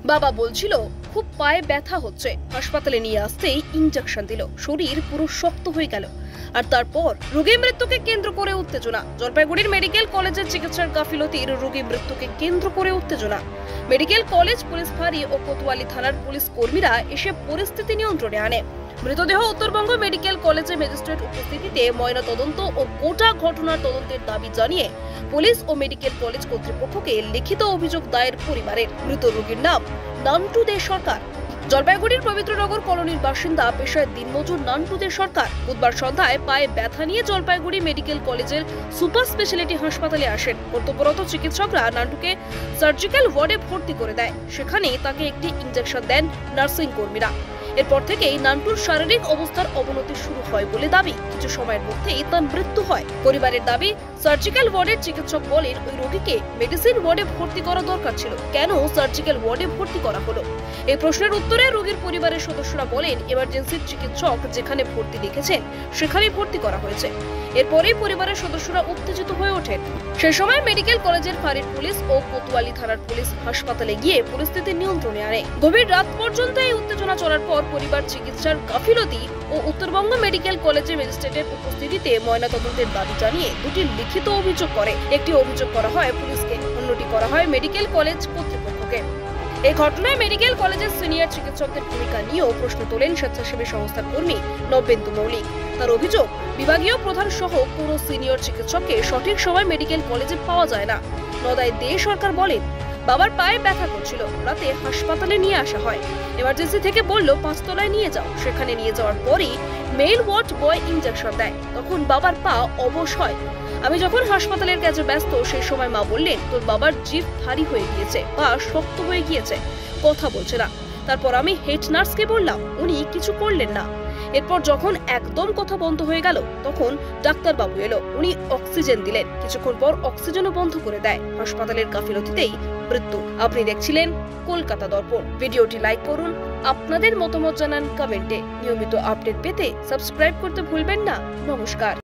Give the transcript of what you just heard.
বাবা বলছিল খুব পায়ে ব্যথা হচ্ছে, হাসপাতালে নিয়ে আসতেই ইনজেকশন দিল, শরীর পুরো শক্ত হয়ে গেল। আর তারপর রোগীর মৃত্যুকে কেন্দ্র করে উত্তেজনা। জলপাইগুড়ির মেডিকেল কলেজের চিকিৎসার গাফিলতির রোগী মৃত্যুকে কেন্দ্র করে উত্তেজনা। মেডিকেল কলেজ, পুলিশ ফাঁড়ি ও কোতোয়ালি থানার পুলিশ কর্মীরা এসে পরিস্থিতি নিয়ন্ত্রণে আনে। মৃতদেহ উত্তরবঙ্গ মেডিকেল কলেজে ম্যাজিস্ট্রেট উপস্থিতিতে ময়না তদন্ত ও গোটা ঘটনার তদন্তের দাবি জানিয়ে পুলিশ ও মেডিকেল কলেজ কর্তৃপক্ষকে লিখিত অভিযোগ দায়ের পরিবারের। মৃত রোগীর নাম নান্টু দে সরকার। জলপাইগুড়ির পবিত্রনগর কলোনির বাসিন্দা, পেশায় দিনমজুর নান্টু দে সরকার বুধবার সন্ধ্যায় পায়ে ব্যথা নিয়ে জলপাইগুড়ি মেডিকেল কলেজের সুপার স্পেশালিটি হাসপাতালে আসেন। কর্তব্যরত চিকিৎসকরা নান্টুকে সার্জিক্যাল ওয়ার্ডে ভর্তি করে দেয়। সেখানেই তাকে একটি ইনজেকশন দেন নার্সিং কর্মীরা। এরপর থেকেই নান্টুর শারীরিক অবস্থার অবনতি শুরু হয় বলে দাবি। কিছু সময়ের মধ্যেই তার মৃত্যু হয়। পরিবারের দাবি, সার্জিক্যাল ওয়ার্ডের চিকিৎসক বলেন ওই রোগীকে মেডিসিন ওয়ার্ডে ভর্তি করা দরকার ছিল, কেন সার্জিক্যাল ওয়ার্ডে ভর্তি করা হলো? এই প্রশ্নের উত্তরে রোগীর পরিবারের সদস্যরা বলেন এমার্জেন্সির চিকিৎসক যেখানে ভর্তি লিখেছেন সেখানেই ভর্তি করা হয়েছে। এরপরেই পরিবারের সদস্যরা উত্তেজিত হয়ে ওঠেন। সে সময় মেডিকেল কলেজের ফাঁড়ির পুলিশ ও কোতোয়ালি থানার পুলিশ হাসপাতালে গিয়ে পরিস্থিতি নিয়ন্ত্রণে আনে। গভীর রাত পর্যন্ত এই উত্তেজনা চলার পর পরিবার চিকিৎসার গাফিলতি ও উত্তরবঙ্গ মেডিকেল কলেজে ম্যাজিস্ট্রেটের উপস্থিতিতে ময়নাতদন্তের দাবি জানিয়ে দুটি লিখিত অভিযোগ করে। একটি অভিযোগ করা হয় পুলিশকে, অন্যটি করা হয় মেডিকেল কলেজ কর্তৃপক্ষকে। এই ঘটনায় মেডিকেল কলেজের সিনিয়র চিকিৎসকদের ভূমিকা নিয়েও প্রশ্ন তোলেন স্বেচ্ছাসেবী সংস্থার কর্মী নবেন্দু মৌলিক। তার অভিযোগ, বিভাগীয় প্রধান সহ পুরো সিনিয়র চিকিৎসককে সঠিক সময় মেডিকেল কলেজে পাওয়া যায় না। নদাই দে সরকার বলেন বাবার পায়ে ব্যথা করছিল, রাতে হাসপাতালে নিয়ে আসা হয়। এমার্জেন্সি থেকে বলল 5 তলায় নিয়ে যাও। সেখানে নিয়ে যাওয়ার পরই মেল ওয়ার্ড বয় ইনজেকশন দেয়। তখন বাবার পা অবশ হয়। আমি যখন হাসপাতালের কাজে ব্যস্ত, সেই সময় মা বললেন তোর বাবার জিভ ভারী হয়ে গিয়েছে, পা শক্ত হয়ে গিয়েছে, কথা বলছে না। তারপর আমি হেড নার্সকে বললাম, উনি কিছু করলেন না। এরপর যখন একদম কথা বন্ধ হয়ে গেল তখন ডাক্তারবাবু এলো, উনি অক্সিজেন দিলেন। কিছুক্ষণ পর অক্সিজেনও বন্ধ করে দেয়। হাসপাতালের গাফিলতিতেই মৃত্যু। আপনি দেখছিলেন কলকাতা দর্পণ। ভিডিওটি লাইক করুন, আপনাদের মতামত জানান কমেন্টে। নিয়মিত আপডেট পেতে সাবস্ক্রাইব করতে ভুলবেন না। নমস্কার।